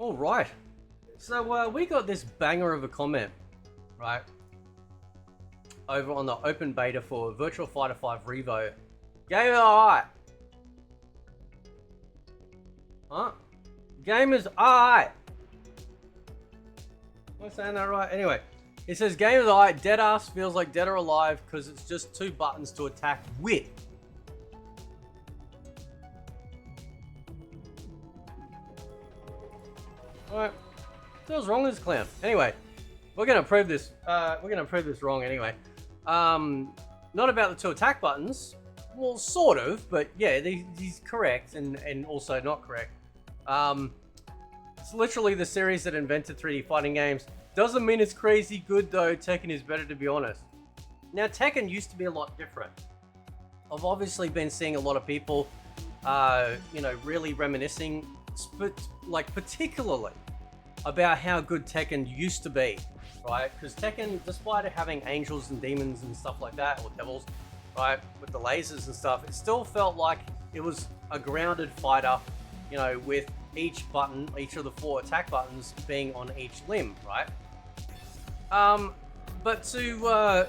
All right. So we got this banger of a comment, right? Over on the open beta for Virtua Fighter 5 Revo. Game is alright. Huh? Game is alright. Am I saying that right? Anyway, it says game is alright. Deadass feels like Dead or Alive because it's just 2 buttons to attack with. Alright. So what's wrong with this clown? Anyway, we're gonna prove this. Wrong anyway. Not about the 2 attack buttons. Well, sort of, but yeah, he's correct and also not correct. It's literally the series that invented 3D fighting games. Doesn't mean it's crazy good though. Tekken is better, to be honest. Now, Tekken used to be a lot different. I've obviously been seeing a lot of people, really reminiscing, like particularly about how good Tekken used to be, right? Because Tekken, despite it having angels and demons and stuff like that, or devils, right, with the lasers and stuff, it still felt like it was a grounded fighter, with each button, each of the 4 attack buttons being on each limb, right? But to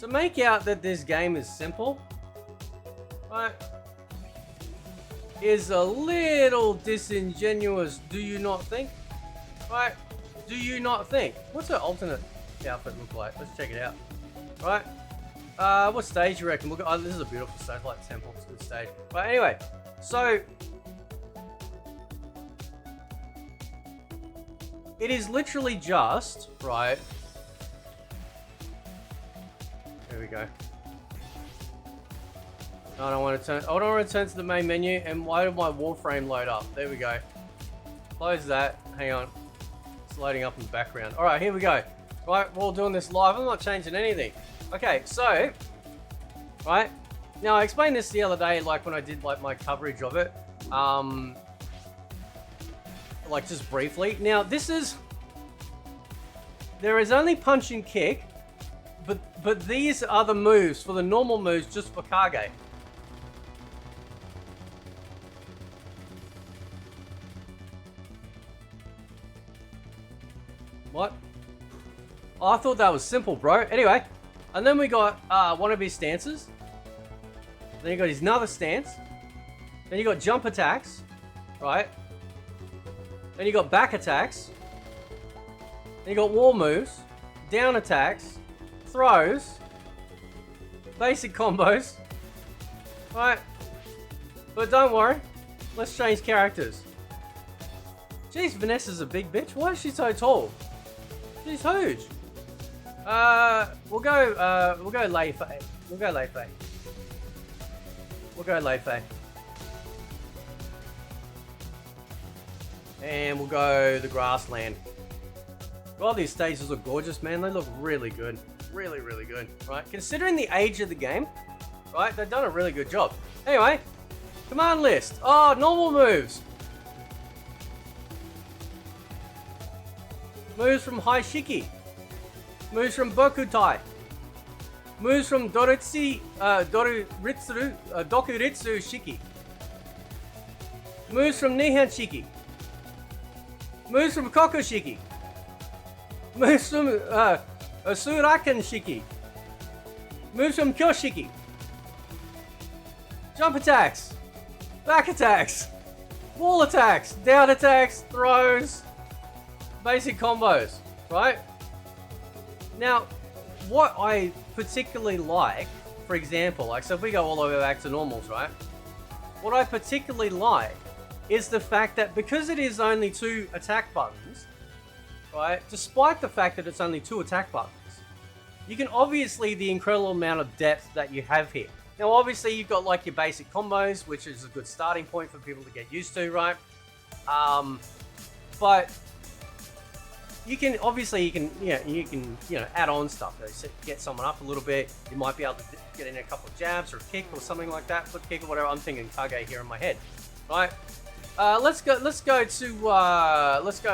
make out that this game is simple, right, is a little disingenuous, do you not think? Right? Do you not think? What's her alternate outfit look like? Let's check it out. Right? What stage you reckon? Look, this is a beautiful stage, like temple, it's a good stage. But anyway, so it is literally just, right? There we go. I don't want to turn to the main menu. And why did my Warframe load up? There we go. Close that. Hang on. It's loading up in the background. All right, here we go. Right, we're all doing this live. I'm not changing anything. Okay, so, right. Now, I explained this the other day, like when I did like my coverage of it. Like just briefly. Now, there is only punch and kick, but these are the moves for the normal moves just for Kage. What? Oh, I thought that was simple, bro. Anyway, and then we got one of his stances. Then you got his another stance. Then you got jump attacks, right? Then you got back attacks. Then you got wall moves, down attacks, throws, basic combos, right? But don't worry, let's change characters. Jeez, Vanessa's a big bitch. Why is she so tall? She's huge. We'll go Lei Fei. We'll go Lei Fei. We'll go Lei Fei. And we'll go the grassland. God, these stages look gorgeous, man. They look really good. Really, really good. Right? Considering the age of the game, right? They've done a really good job. Anyway, command list. Oh, normal moves. Moves from Haishiki. Moves from Bokutai. Moves from Dokuritsu Shiki. Moves from Nihan Shiki. Moves from Kokoshiki. Moves from Suraken Shiki. Moves from Kyoshiki. Jump attacks. Back attacks. Wall attacks. Down attacks. Throws. Basic combos, right? Now, what I particularly like, for example, like, so if we go all the way back to normals, right? What I particularly like is the fact that because it is only 2 attack buttons, right? Despite the fact that it's only 2 attack buttons, you can obviously the incredible amount of depth that you have here. Now, obviously, you've got like your basic combos, which is a good starting point for people to get used to, right? But you can add on stuff. Get someone up a little bit. You might be able to get in a couple of jabs or a kick or something like that, flip kick or whatever. I'm thinking Kage here in my head, right? Let's go to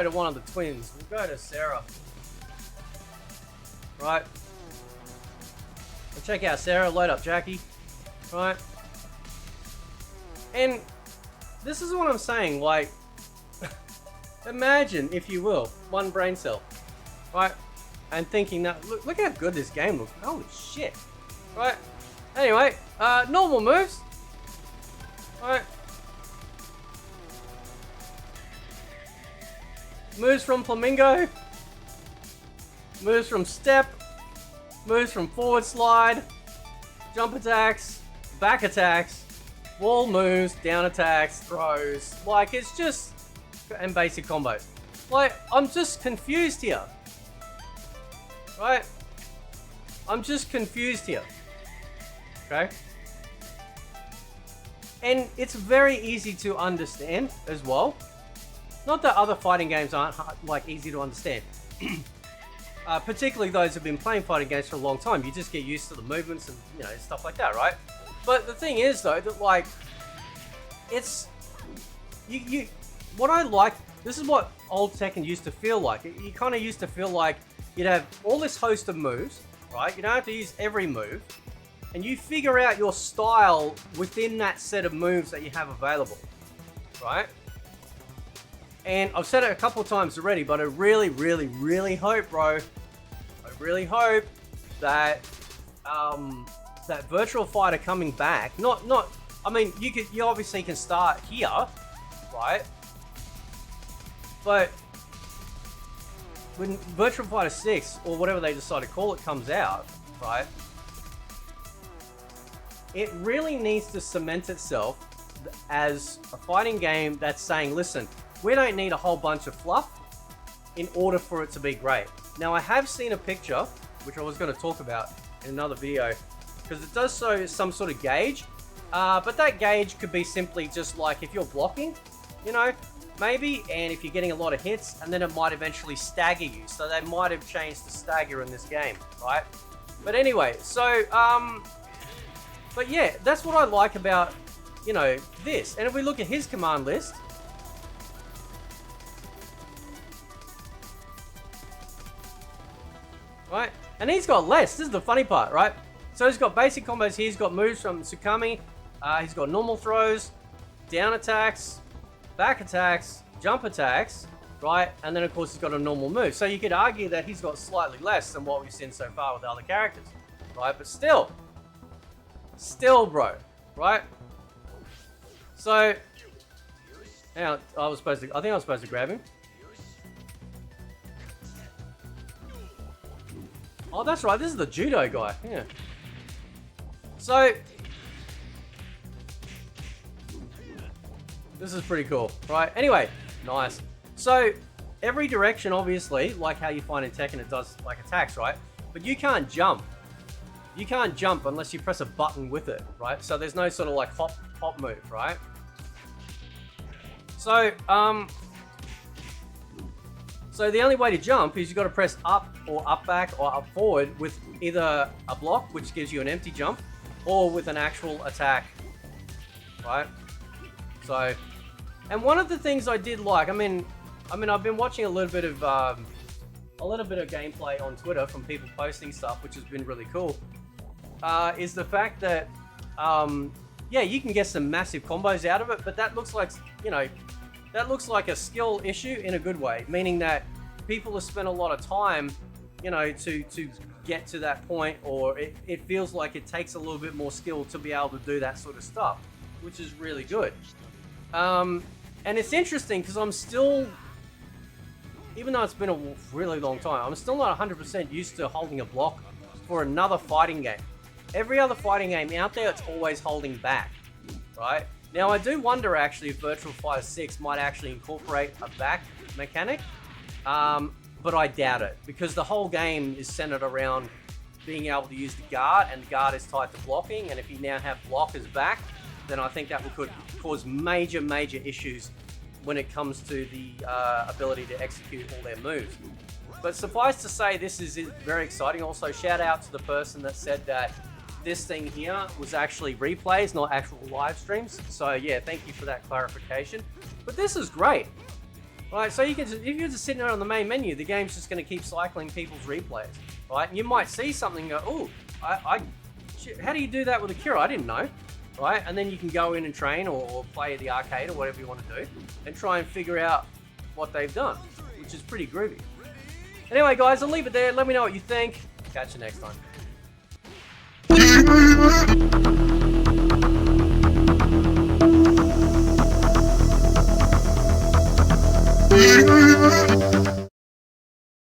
one of the twins. We'll go to Sarah, right? We'll check out Sarah. Load up Jackie, right? And this is what I'm saying. Like, imagine, if you will, one brain cell, right? And thinking that, look how good this game looks. Holy shit, right? Anyway, normal moves, right? Moves from Flamingo, moves from step, moves from forward slide, jump attacks, back attacks, wall moves, down attacks, throws. Like, it's just, and basic combos. Like, I'm just confused here. Right? I'm just confused here. Okay? And it's very easy to understand as well. Not that other fighting games aren't like easy to understand. Particularly those who've been playing fighting games for a long time. You just get used to the movements and, you know, stuff like that, right? But the thing is, though, that, like, it's... What I like... This is what old Tekken used to feel like. You kind of used to feel like you'd have all this host of moves, right? You don't have to use every move. And you figure out your style within that set of moves that you have available, right? And I've said it a couple of times already, but I really, really, really hope, bro. I really hope that that Virtua Fighter coming back. I mean, you obviously can start here, right? But when Virtua Fighter 6 or whatever they decide to call it comes out, right? It really needs to cement itself as a fighting game that's saying, listen, we don't need a whole bunch of fluff in order for it to be great. Now, I have seen a picture, which I was going to talk about in another video, because it does show some sort of gauge, but that gauge could be simply just like if you're blocking, you know, maybe, and if you're getting a lot of hits, and then it might eventually stagger you. So they might have changed the stagger in this game, right? But anyway, so, but yeah, that's what I like about, you know, this. And if we look at his command list, right? And he's got less. This is the funny part, right? So he's got basic combos here. He's got moves from Tsukami. He's got normal throws, down attacks, back attacks, jump attacks, right? And then, of course, he's got a normal move. So you could argue that he's got slightly less than what we've seen so far with the other characters, right? But still, bro, right? So, now I think I was supposed to grab him. Oh, that's right. This is the judo guy. Yeah. So, this is pretty cool, right? Anyway, nice. So, every direction, obviously, like how you find in Tekken, it does like attacks, right? But you can't jump. You can't jump unless you press a button with it, right? So there's no sort of like hop move, right? So, so the only way to jump is you got to press up or up back or up forward with either a block, which gives you an empty jump, or with an actual attack, right? So, and one of the things I did like, I mean, I've been watching a little bit of gameplay on Twitter from people posting stuff, which has been really cool. Is the fact that, yeah, you can get some massive combos out of it, but that looks like, you know, that looks like a skill issue in a good way, meaning that people have spent a lot of time, you know, to get to that point, or it feels like it takes a little bit more skill to be able to do that sort of stuff, which is really good. And it's interesting because I'm still, even though it's been a really long time, I'm still not 100% used to holding a block for another fighting game. Every other fighting game out there, it's always holding back, right? Now, I do wonder, actually, if Virtua Fighter 6 might actually incorporate a back mechanic, but I doubt it, because the whole game is centered around being able to use the guard, and the guard is tied to blocking, and if you now have blockers back, then I think that could cause major issues when it comes to the ability to execute all their moves. But suffice to say, this is very exciting. Also, shout out to the person that said that this thing here was actually replays, not actual live streams. So yeah, thank you for that clarification. But this is great. Right, so you can just, if you're just sitting there on the main menu, the game's just going to keep cycling people's replays. Right, and you might see something and go, oh, shit, how do you do that with Akira? I didn't know. right? And then you can go in and train or play at the arcade or whatever you want to do and try and figure out what they've done, which is pretty groovy. Anyway, guys, I'll leave it there. Let me know what you think. Catch you next time.